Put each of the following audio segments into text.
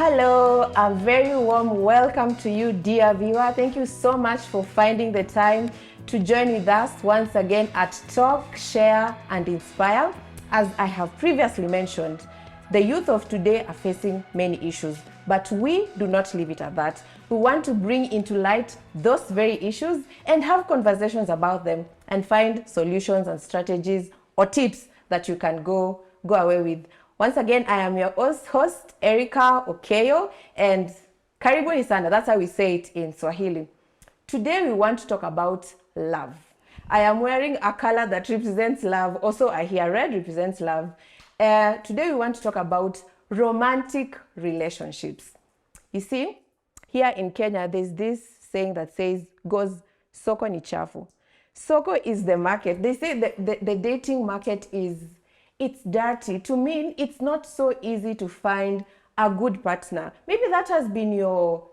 Hello, a very warm welcome to you, dear viewer. Thank you so much for finding the time to join with us once again at Talk, Share and Inspire. As I have previously mentioned, the youth of today are facing many issues, but we do not leave it at that. We want to bring into light those very issues and have conversations about them and find solutions and strategies or tips that you can go away with. Once again, I am your host, Erica Okeyo, and karibuni sana, that's how we say it in Swahili. Today we want to talk about love. I am wearing a color that represents love. Also, I hear red represents love. Today we want to talk about romantic relationships. You see, here in Kenya, there's this saying that goes, soko ni chafu. Soko is the market. They say the dating market it's dirty, to mean it's not so easy to find a good partner. Maybe that has been your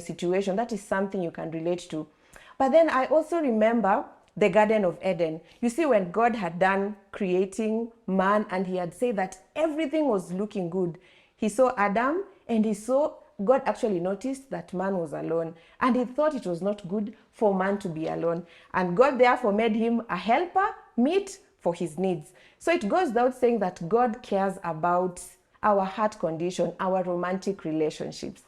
situation. That is something you can relate to. But then I also remember the Garden of Eden. You see, when God had done creating man and he had said that everything was looking good, he saw Adam and God actually noticed that man was alone and he thought it was not good for man to be alone. And God therefore made him a helper, meet for his needs. So it goes without saying that God cares about our heart condition, our romantic relationships.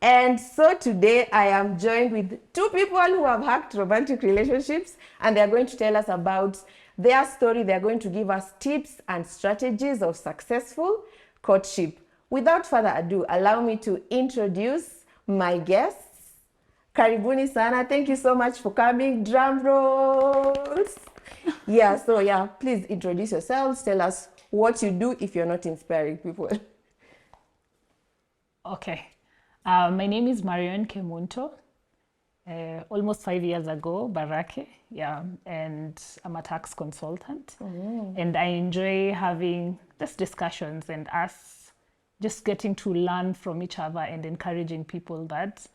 And so today I am joined with two people who have hacked romantic relationships, and they're going to tell us about their story. They're going to give us tips and strategies of successful courtship. Without further ado, allow me to introduce my guests. Karibuni sana. Thank you so much for coming. Drum rolls. Please introduce yourselves. Tell us what you do if you're not inspiring people. Okay. My name is Marion Kemunto. Almost 5 years ago, Barake, and I'm a tax consultant. And I enjoy having these discussions and us just getting to learn from each other and encouraging people that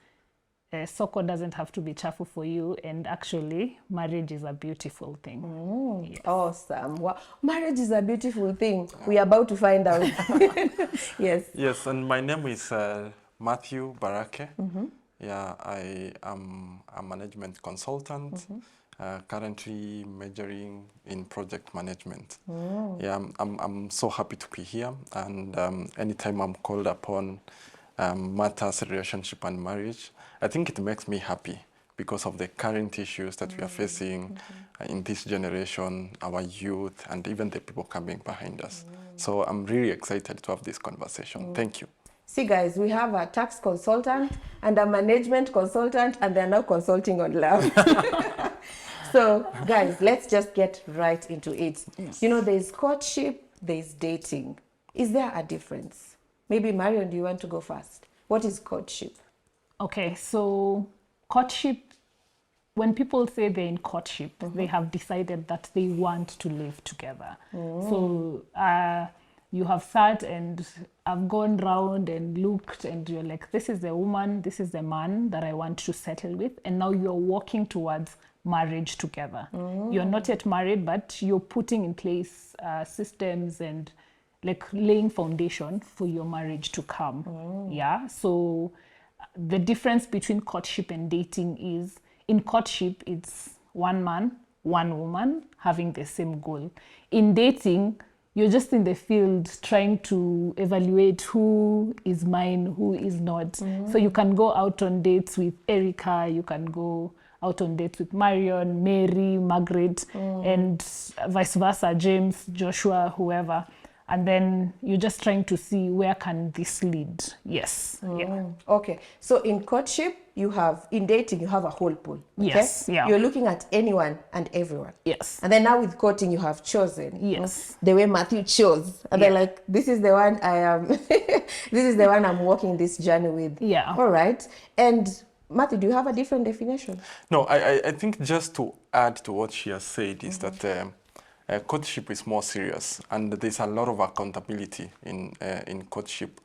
soko doesn't have to be chafu for you, and actually marriage is a beautiful thing. Yes. Awesome. Wow. Marriage is a beautiful thing. We are about to find out. Yes. Yes, and my name is Matthew Barake. I am a management consultant, currently majoring in project management. I'm so happy to be here, and anytime I'm called upon matters, relationship and marriage, I think it makes me happy because of the current issues that we are facing in this generation, our youth, and even the people coming behind us. So I'm really excited to have this conversation. Thank you. See guys, we have a tax consultant and a management consultant, and they're now consulting on love. So guys, let's just get right into it. Yes. You know, there's courtship, there's dating. Is there a difference? Maybe Marion, do you want to go first? What is courtship? Okay, so courtship, when people say they're in courtship, they have decided that they want to live together. So you have sat and I've gone round and looked and you're like, this is the woman, this is the man that I want to settle with. And now you're walking towards marriage together. You're not yet married, but you're putting in place systems and like laying foundation for your marriage to come. So the difference between courtship and dating is, in courtship, it's one man, one woman having the same goal. In dating, you're just in the field trying to evaluate who is mine, who is not. So you can go out on dates with Erica, you can go out on dates with Marion, Mary, Margaret, and vice versa, James, Joshua, whoever. And then you're just trying to see where can this lead. Yes. Okay. So in courtship, in dating, you have a whole pool. Okay? Yes. Yeah. You're looking at anyone and everyone. Yes. And then now with courting, you have chosen. Yes. The way Matthew chose. And they're like, this is the one I am, this is the one I'm walking this journey with. Yeah. All right. And Matthew, do you have a different definition? No, I think just to add to what she has said is that courtship is more serious, and there's a lot of accountability in courtship.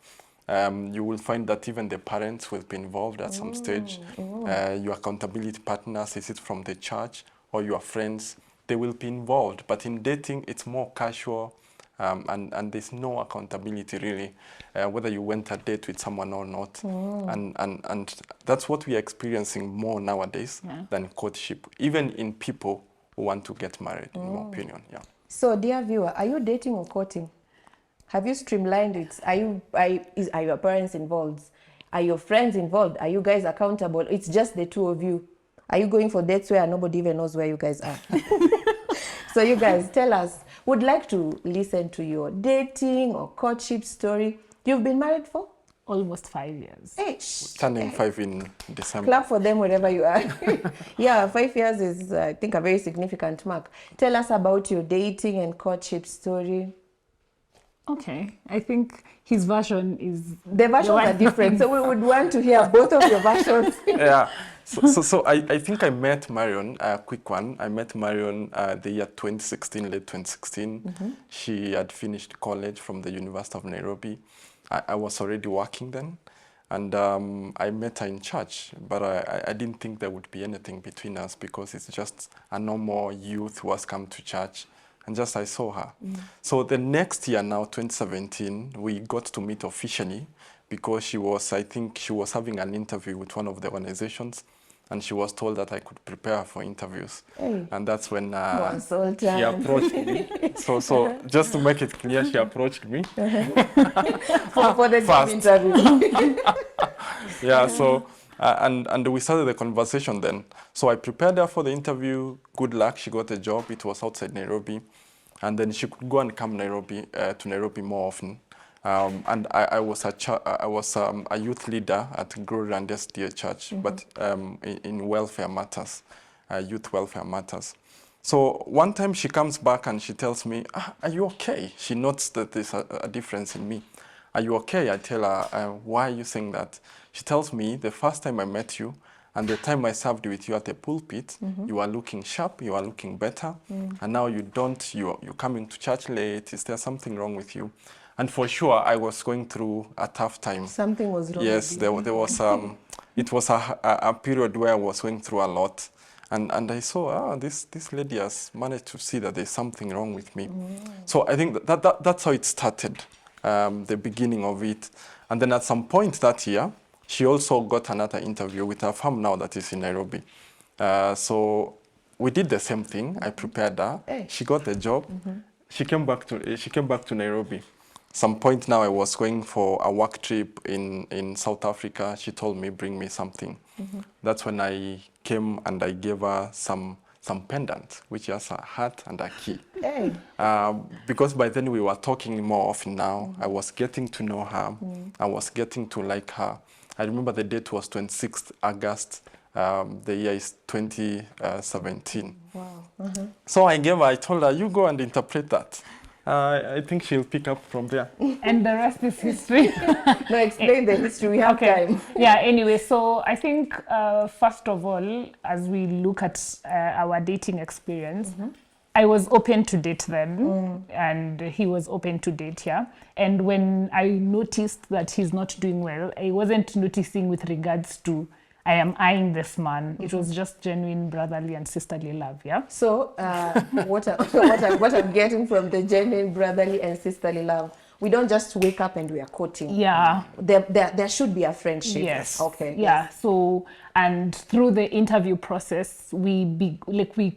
You will find that even the parents will be involved at some stage. Your accountability partners, is it from the church or your friends, they will be involved. But in dating, it's more casual, and there's no accountability really, whether you went a date with someone or not. And that's what we are experiencing more nowadays than courtship, even in people who want to get married, in my opinion. Yeah. So, dear viewer, are you dating or courting? Have you streamlined it? Are your parents involved? Are your friends involved? Are you guys accountable? It's just the two of you. Are you going for dates where nobody even knows where you guys are? So you guys, tell us. Would like to listen to your dating or courtship story. You've been married for? Almost 5 years. Hey, Turning 5 in December. Clap for them wherever you are. Yeah, 5 years is, I think, a very significant mark. Tell us about your dating and courtship story. Okay, I think his version is... The versions are different, so we would want to hear both of your versions. Yeah, so I think I met Marion, a quick one. I met Marion the year 2016, late 2016. She had finished college from the University of Nairobi. I was already working then, and I met her in church, but I didn't think there would be anything between us because it's just a normal youth who has come to church. And just I saw her. So the next year now, 2017, we got to meet officially because she was, I think she was having an interview with one of the organizations, and she was told that I could prepare for interviews. Hey. And that's when she approached me. So just to make it clear, she approached me. for the job interview. Yeah, so, and we started the conversation then. So I prepared her for the interview. Good luck, she got a job. It was outside Nairobi. And then she could go and come to Nairobi more often. And I was a youth leader at Glory and SDA Church, but in welfare matters, youth welfare matters. So one time she comes back and she tells me, are you okay? She notes that there's a difference in me. Are you okay? I tell her, why are you saying that? She tells me, the first time I met you, and the time I served with you at the pulpit, you are looking sharp, you are looking better, and now you're coming to church late. Is there something wrong with you? And for sure, I was going through a tough time. Something was wrong. Yes, there was. It was a period where I was going through a lot, and I saw this lady has managed to see that there's something wrong with me. So I think that's how it started, the beginning of it, and then at some point that year, she also got another interview with a firm now that is in Nairobi. So we did the same thing. I prepared her. Hey. She got the job. She came back to Nairobi. Some point now I was going for a work trip in South Africa. She told me, bring me something. That's when I came and I gave her some pendant, which is a hat and a key. Hey. Because by then we were talking more often now. I was getting to know her. I was getting to like her. I remember the date was 26th August. The year is 2017. Wow. So I told her, you go and interpret that. I think she'll pick up from there. And the rest is history. No, explain the history. We have time. Yeah, anyway, so I think first of all, as we look at our dating experience, I was open to date then, and he was open to date, yeah. And when I noticed that he's not doing well, I wasn't noticing with regards to I am eyeing this man. It was just genuine brotherly and sisterly love, yeah. So what I'm getting from the genuine brotherly and sisterly love, we don't just wake up and we are courting. Yeah. There should be a friendship. Yes. Okay. Yeah. Yes. So, and through the interview process, we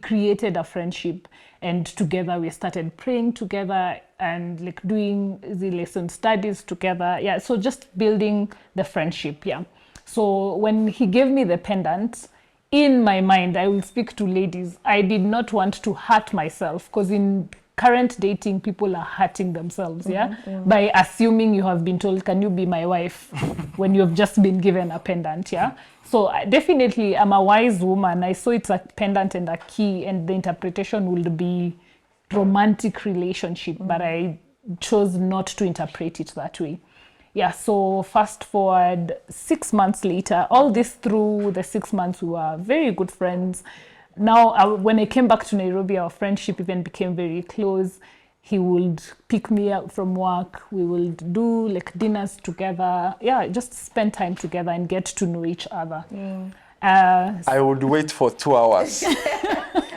created a friendship, and together we started praying together and like doing the lesson studies together. Yeah. So just building the friendship. Yeah. So when he gave me the pendant, in my mind, I will speak to ladies, I did not want to hurt myself, because in current dating, people are hurting themselves, by assuming you have been told, can you be my wife, when you have just been given a pendant, yeah? So definitely, I'm a wise woman. I saw it's a pendant and a key, and the interpretation would be romantic relationship, but I chose not to interpret it that way. Yeah, so fast forward 6 months later, all this through the 6 months, we were very good friends. Now, when I came back to Nairobi, our friendship even became very close. He would pick me up from work. We would do like dinners together. Yeah, just spend time together and get to know each other. I would wait for 2 hours.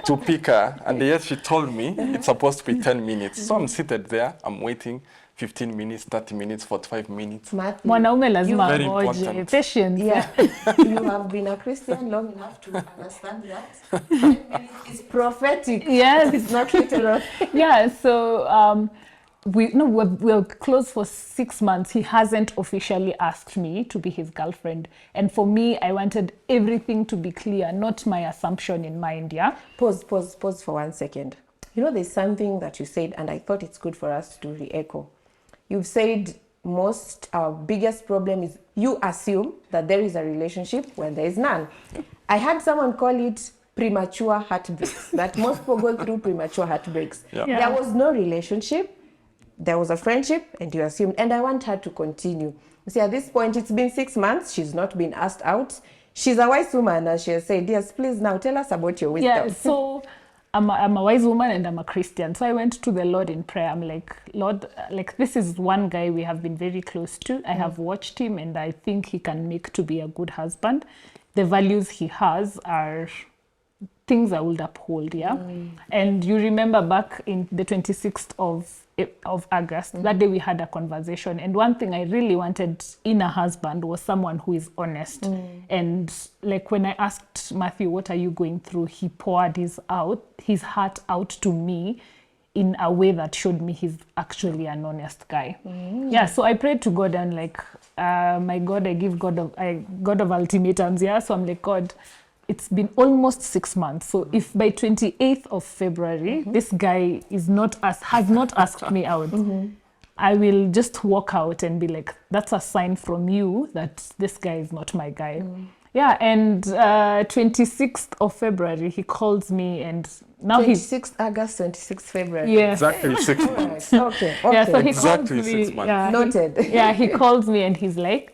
to pick her, and yet she told me it's supposed to be 10 minutes. So I'm seated there, I'm waiting 15 minutes, 30 minutes, 45 minutes. Matthew, Mwanaume lazima Very ngoje. important. Patience. yeah, you have been a Christian long enough to understand that. It's prophetic. Yes. It's not literal. Yeah, so we're close for 6 months. He hasn't officially asked me to be his girlfriend. And for me, I wanted everything to be clear, not my assumption in mind, yeah? Pause for 1 second. You know, there's something that you said, and I thought it's good for us to re-echo. You've said our biggest problem is you assume that there is a relationship when there is none. I had someone call it premature heartbreaks, that most people go through premature heartbreaks. Yeah. Yeah. There was no relationship, there was a friendship, and you assumed, and I want her to continue. You see, at this point, it's been 6 months, she's not been asked out. She's a wise woman, as she has said. Yes, please now tell us about your wisdom. Yeah, so I'm a wise woman and I'm a Christian. So I went to the Lord in prayer. I'm like, Lord, like this is one guy we have been very close to. I have watched him and I think he can make to be a good husband. The values he has are things I would uphold, yeah? And you remember back in the 26th of August, that day we had a conversation. And one thing I really wanted in a husband was someone who is honest. And like when I asked Matthew, what are you going through? He poured his heart out to me in a way that showed me he's actually an honest guy. Yeah, so I prayed to God and like, my God, I give God of ultimatums, yeah? So I'm like, God, it's been almost 6 months. So if by 28th of February, this guy has not asked me out, I will just walk out and be like, that's a sign from you that this guy is not my guy. Yeah, and 26th of February, he calls me and now 26th August, 26th February. Yeah. Exactly 6 months. Okay. Yeah, so he Exactly calls me. 6 months. Yeah, Noted. he calls me and he's like,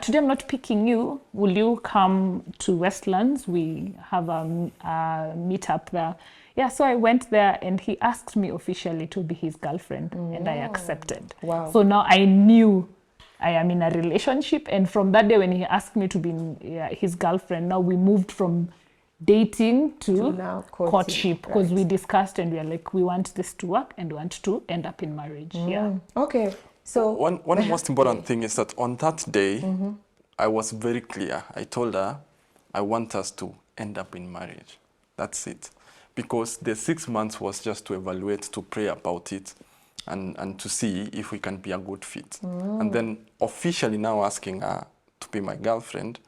today I'm not picking you. Will you come to Westlands? We have a meetup there. Yeah, so I went there and he asked me officially to be his girlfriend and I accepted. Wow. So now I knew I am in a relationship, and from that day when he asked me to be his girlfriend, now we moved from dating to now courtship because right. we discussed and we are like, we want this to work and we want to end up in marriage. Yeah. Okay. So One most important thing is that on that day, I was very clear. I told her, I want us to end up in marriage. That's it. Because the 6 months was just to evaluate, to pray about it, and to see if we can be a good fit. And then officially now asking her to be my girlfriend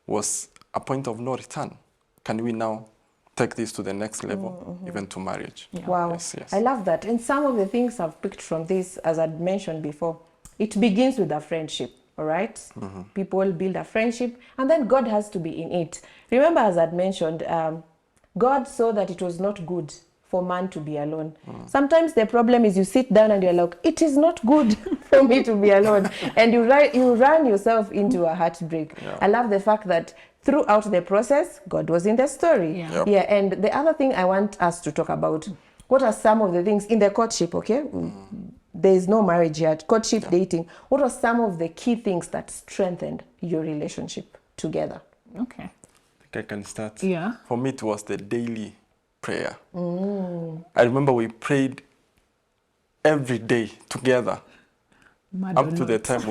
was a point of no return. Can we now take this to the next level, even to marriage? Yeah. wow, Yes, yes. I love that. And some of the things I've picked from this, as I'd mentioned before, it begins with a friendship, all right? People build a friendship, and then God has to be in it. Remember, as I'd mentioned, God saw that it was not good for man to be alone. Sometimes the problem is you sit down and you're like, it is not good for me to be alone. And you run yourself into a heartbreak. Yeah. I love the fact that throughout the process, God was in the story. Yeah. Yep. Yeah, and the other thing I want us to talk about, what are some of the things in the courtship, okay? There is no marriage yet, courtship, dating. What are some of the key things that strengthened your relationship together? Okay. I think I can start. Yeah. For me, it was the daily prayer. I remember we prayed every day together up to the time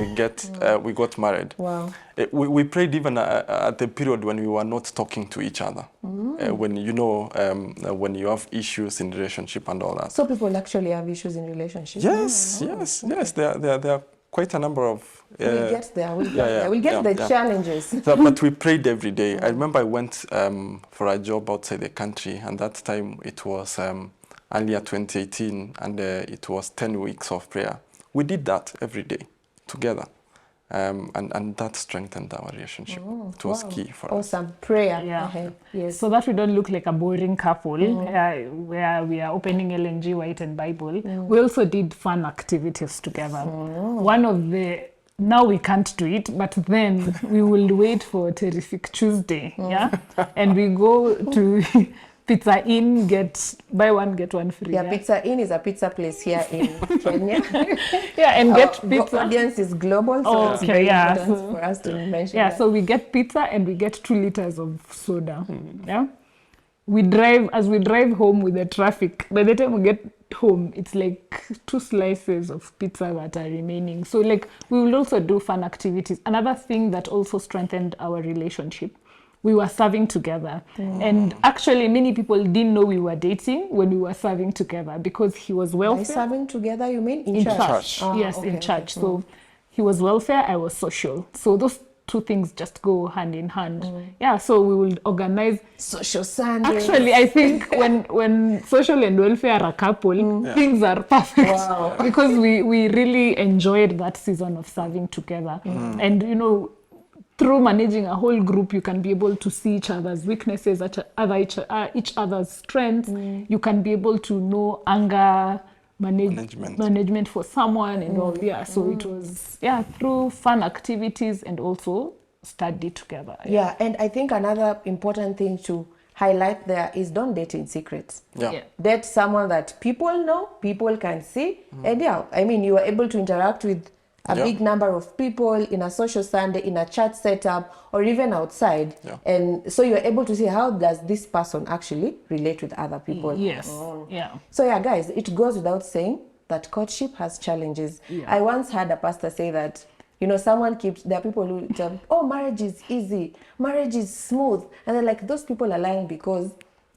we got married. Wow. We prayed even at the period when we were not talking to each other. When when you have issues in relationship and all that. So people actually have issues in relationships. Yes. There are quite a number of. We'll get there. We'll get yeah, there. We'll get yeah, the yeah. challenges. So, but we prayed every day. I remember I went for a job outside the country, and that time it was earlier 2018, and it was 10 weeks of prayer. We did that every day together, and that strengthened our relationship. It was Wow. key for us. Awesome. Prayer. Yeah. ahead. Yes. So that we don't look like a boring couple where we are opening LNG White and Bible. We also did fun activities together. One of now we can't do it, but then we will wait for Terrific Tuesday, and we go to Pizza Inn, buy one, get one free. Yeah, Pizza Inn is a pizza place here in Kenya. And get Our pizza. audience is global, so Oh, it's okay, very yeah, important so- for us to mention Yeah, that. so we get pizza and we get 2 liters of soda. Yeah. we drive home with the traffic. By the time we get home, it's like 2 slices of pizza that are remaining. So like we will also do fun activities. Another thing that also strengthened our relationship, we were serving together. And actually many people didn't know we were dating when we were serving together, because he was By welfare. serving together, you mean In church. church. Yes, okay, in church. okay. So he was welfare, I was social. So those 2 things just go hand in hand. Yeah, so we will organize. Social Sunday. Actually, I think when social and welfare are a couple, things are perfect. Wow. Because we really enjoyed that season of serving together. And you know, through managing a whole group, you can be able to see each other's weaknesses, each other's strengths. You can be able to know anger management for someone and all. Yeah, so it was through fun activities and also study together. Yeah, and I think another important thing to highlight there is don't date in secret. Yeah. Date someone that people know, people can see, and I mean, you are able to interact with a big number of people in a social Sunday, in a church setup, or even outside. And so you're able to see, how does this person actually relate with other people? Yes. Yeah. So yeah, guys, it goes without saying that courtship has challenges. I once heard a pastor say that, you know, there are people who tell, oh, marriage is easy, marriage is smooth. And they're like, those people are lying, because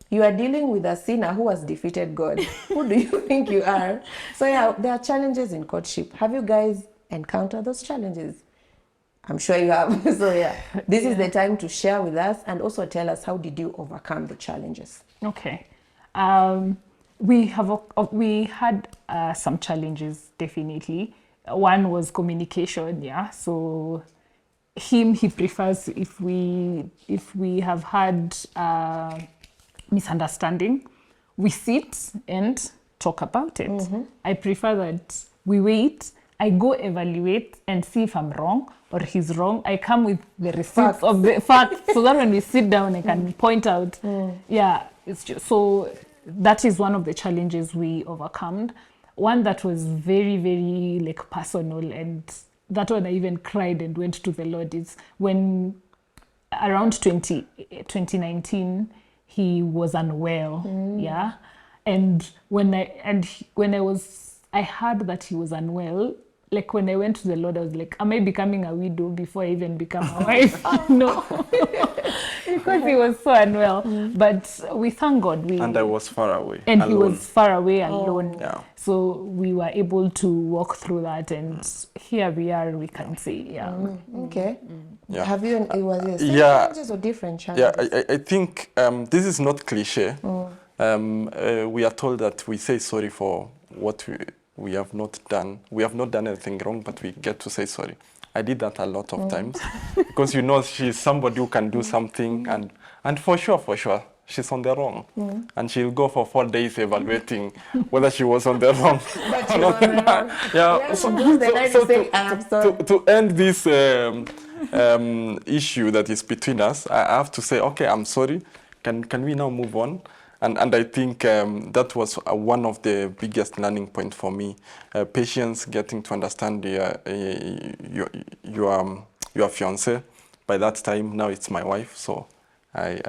you are dealing with a sinner who has defeated God. Who do you think you are? So yeah, there are challenges in courtship. Have you guys encountered those challenges? I'm sure you have. So yeah, this is the time to share with us, and also tell us, how did you overcome the challenges? Okay. We had some challenges, definitely. One was communication, so he prefers, if we have had misunderstanding, we sit and talk about it. I prefer that we wait, I go evaluate and see if I'm wrong or he's wrong. I come with the receipts of the facts, so that when we sit down, I can point out. Yeah, it's just so that is one of the challenges we overcome. One that was very, very like personal, and that one I even cried and went to the Lord, is when around 2019 he was unwell. And when I heard that he was unwell, like when I went to the Lord, I was like, am I becoming a widow before I even become a wife? No, because he was so unwell. But we thank God. And I was far away. And alone. He was far away alone. Yeah. So we were able to walk through that, and here we are, we can say, Okay. Yeah. Have you, was it same challenges or different challenges? Yeah, I think this is not cliche. We are told that we say sorry for what we have not done. We have not done anything wrong, but we get to say sorry. I did that a lot of times, because you know, she's somebody who can do something, and for sure, she's on the wrong. And she'll go for 4 days evaluating whether she was on the wrong. But she was on the wrong. Yeah. To end this issue that is between us, I have to say, okay, I'm sorry. Can we now move on? And I think that was one of the biggest learning points for me. Patience, getting to understand your fiance. By that time, now it's my wife, so I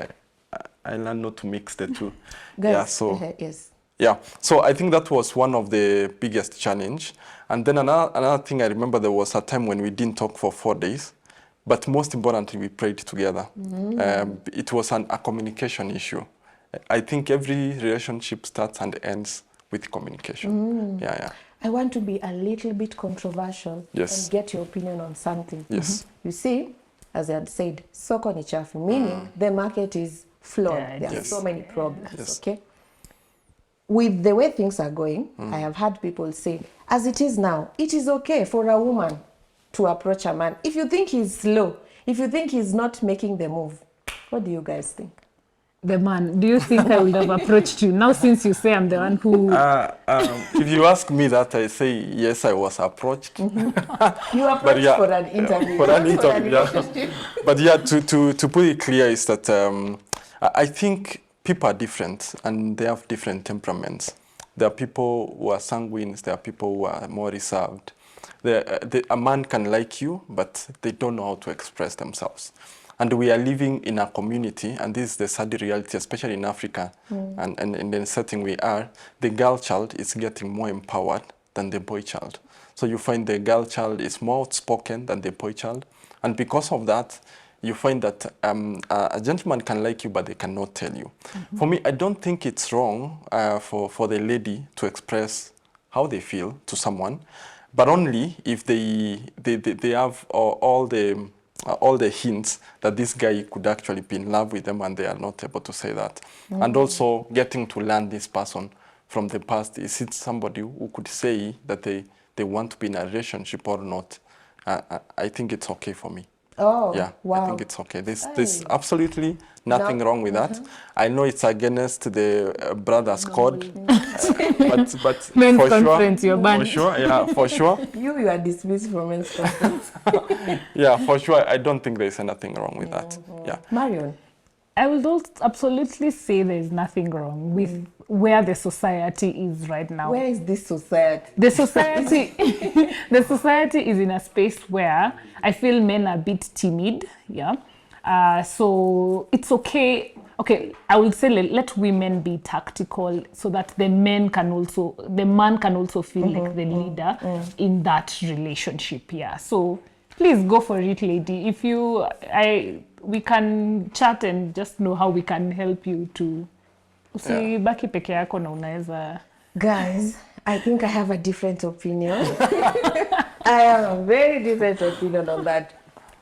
learned not to mix the two. Guys, yes. Yeah, so I think that was one of the biggest challenge. And then another thing I remember, there was a time when we didn't talk for 4 days, but most importantly, we prayed together. It was a communication issue. I think every relationship starts and ends with communication. I want to be a little bit controversial and get your opinion on something. You see, as I had said, soko ni chafu, meaning the market is flawed. There are so many problems, okay? With the way things are going, I have had people say, as it is now, it is okay for a woman to approach a man. If you think he's slow, if you think he's not making the move, what do you guys think? The man, do you think I would have approached you? Now, since you say I'm the one who... if you ask me that, I say, yes, I was approached. You approached for an interview. For an interview, But to put it clear is that I think people are different, and they have different temperaments. There are people who are sanguine, there are people who are more reserved. A man can like you, but they don't know how to express themselves. and we are living in a community, and this is the sad reality, especially in Africa, and in the setting we are, the girl child is getting more empowered than the boy child. So you find the girl child is more outspoken than the boy child, and because of that, you find that a gentleman can like you, but they cannot tell you. For me, I don't think it's wrong for the lady to express how they feel to someone, but only if they have all the hints that this guy could actually be in love with them and they are not able to say that. And also getting to learn this person from the past. Is it somebody who could say that they want to be in a relationship or not? I think it's okay for me. Oh, Yeah, wow. I think it's okay. There's absolutely nothing wrong with that. I know it's against the brothers' code, but Men's for conference, sure, you're banned. for sure, yeah, for sure, You are dismissed from men's conference. yeah, for sure. I don't think there's anything wrong with that. Yeah. Marion. I would also absolutely say there's nothing wrong with where the society is right now. Where is this society? The society, the society is in a space where I feel men are a bit timid. Yeah, so it's okay. Okay, I would say let women be tactical so that the man can also feel like the leader in that relationship. Yeah, so please go for it, lady. If we can chat and just know how we can help you to usibaki peke yako na unaweza. Guys, I think I have a different opinion. I have a very different opinion on that.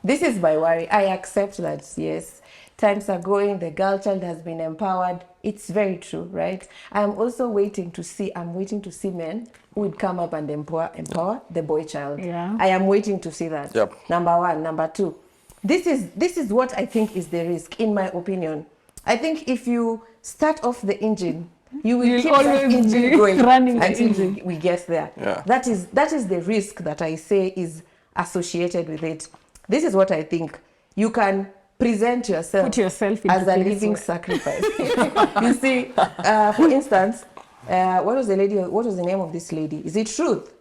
This is my worry. I accept that, yes, times are going, the girl child has been empowered. It's very true, right? I'm waiting to see men who would come up and empower the boy child. Yeah. I am waiting to see that. Yep. Number one. Number two, this is what I think is the risk, in my opinion. I think if you start off the engine, you will You'll keep that always engine be going running the until engine. we get there. Yeah. That is the risk that I say is associated with it. This is what I think. You can present yourself, Put yourself in as the a place living where- sacrifice. You see, for instance, what was the name of this lady? Is it Ruth?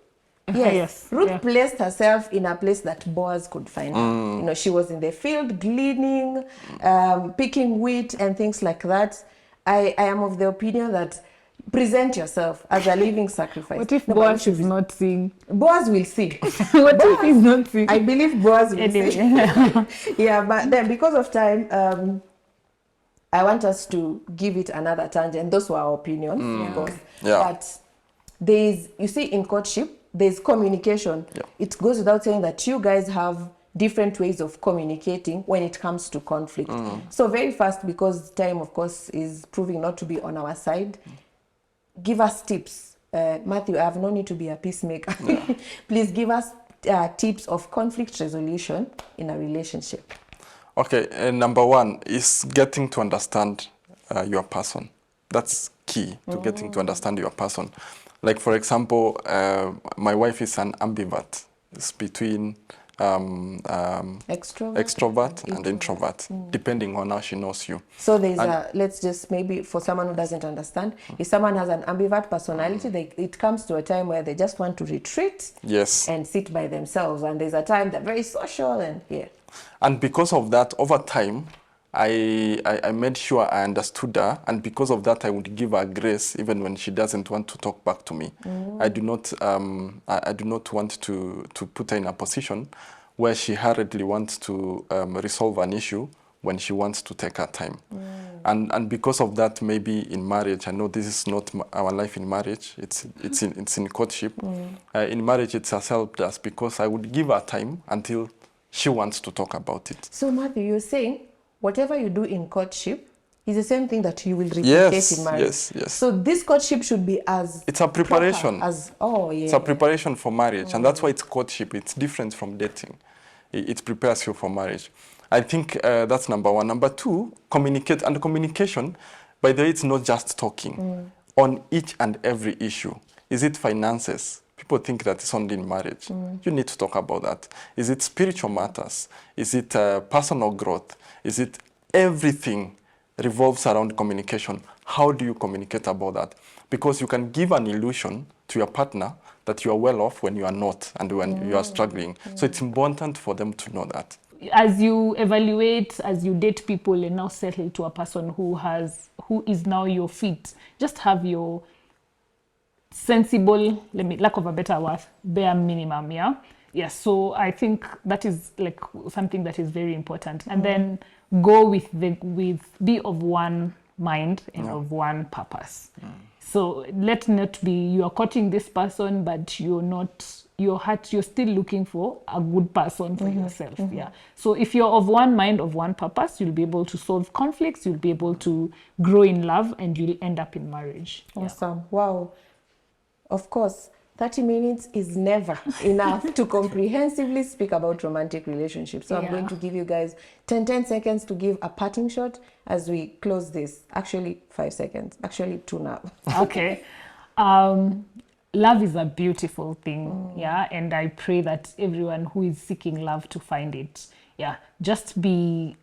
Yes. Ruth placed herself in a place that Boaz could find her. You know, she was in the field gleaning, picking wheat and things like that. I am of the opinion that present yourself as a living sacrifice. What if No, Boaz is not seeing? Boaz will see. What if he's not seeing? I believe Boaz will see. Anyway. Yeah, but then because of time, I want us to give it another tangent. Those were our opinions, of course. Yeah. But you see, in courtship, there's communication. Yeah. It goes without saying that you guys have different ways of communicating when it comes to conflict. So very fast, because time, of course, is proving not to be on our side, give us tips. Matthew, I have known you to be a peacemaker. Please give us tips of conflict resolution in a relationship. Okay, number one is getting to understand your person. That's key to getting to understand your person. Like, for example, my wife is an ambivert. It's between extrovert and introvert, depending on how she knows you. So there's let's just, maybe for someone who doesn't understand, if someone has an ambivert personality, it comes to a time where they just want to retreat and sit by themselves. And there's a time they're very social and And because of that, over time, I made sure I understood her, and because of that, I would give her grace even when she doesn't want to talk back to me. I do not want to put her in a position where she hurriedly wants to resolve an issue when she wants to take her time. And because of that, maybe in marriage, I know this is not our life in marriage. It's in courtship. In marriage, it has helped us because I would give her time until she wants to talk about it. So Matthew, you're saying whatever you do in courtship is the same thing that you will replicate in marriage. Yes. So this courtship should be as it's a preparation. It's a preparation for marriage, and that's why it's courtship. It's different from dating. It prepares you for marriage. I think that's number one. Number two, communicate. And communication, by the way, it's not just talking on each and every issue. Is it finances? People think that it's only in marriage. You need to talk about that. Is it spiritual matters? Is it personal growth? Is it everything revolves around communication? How do you communicate about that? Because you can give an illusion to your partner that you are well off when you are not and when you are struggling. So it's important for them to know that. as you evaluate, as you date people and now settle to a person who is now your fit, just have your sensible, lack of a better word, bare minimum, yeah? Yes, so I think that is like something that is very important. And then go with be of one mind and of one purpose. So let not be you are courting this person, but you're still looking for a good person for yourself. Yeah. So if you're of one mind, of one purpose, you'll be able to solve conflicts, you'll be able to grow in love, and you'll end up in marriage. Awesome. Wow. Of course, 30 minutes is never enough to comprehensively speak about romantic relationships. So I'm going to give you guys 10 seconds to give a parting shot as we close this. Actually, 5 seconds. Actually, 2 now. Okay. Love is a beautiful thing, yeah, and I pray that everyone who is seeking love to find it, yeah, just be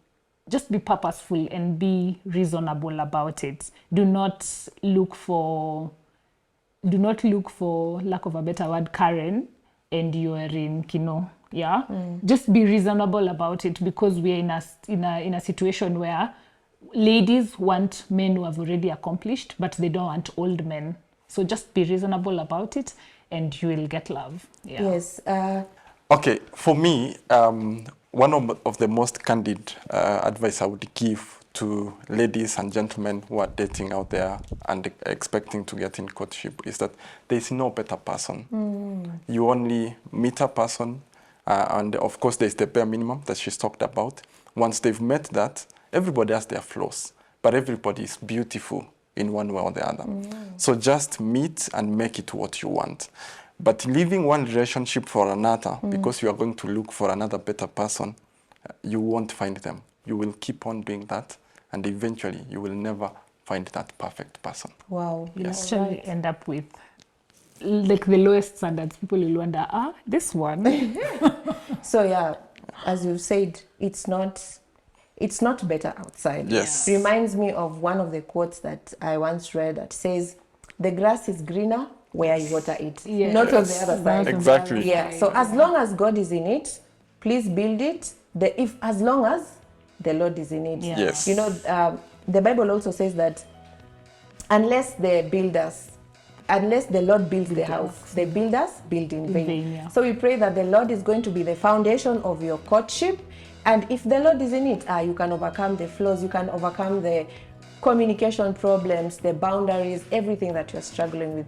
purposeful and be reasonable about it. Do not look for, lack of a better word, Karen, and you are in Kino, yeah. Just be reasonable about it, because we are in a situation where ladies want men who have already accomplished, but they don't want old men. So just be reasonable about it, and you will get love. Yeah. Yes. Okay, for me, one of the most candid advice I would give to ladies and gentlemen who are dating out there and expecting to get in courtship is that there is no better person. You only meet a person, and of course there's the bare minimum that she's talked about. Once they've met that, everybody has their flaws, but everybody is beautiful in one way or the other. So just meet and make it what you want. But leaving one relationship for another, because you are going to look for another better person, you won't find them. You will keep on doing that, and eventually you will never find that perfect person. Wow. You actually end up with like the lowest standards. People will wonder, this one. So yeah, as you said, it's not better outside. Yes. Reminds me of one of the quotes that I once read that says, "The grass is greener where you water it, not on the other side." Exactly. Yeah. So as long as God is in it, please build it. As long as the Lord is in it. Yeah. Yes. You know, the Bible also says that unless the Lord builds the house, the builders build in vain. Yeah. So we pray that the Lord is going to be the foundation of your courtship. And if the Lord is in it, you can overcome the flaws, you can overcome the communication problems, the boundaries, everything that you're struggling with.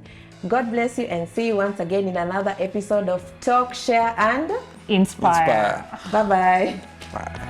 God bless you, and see you once again in another episode of Talk, Share, and Inspire. Bye-bye. Bye.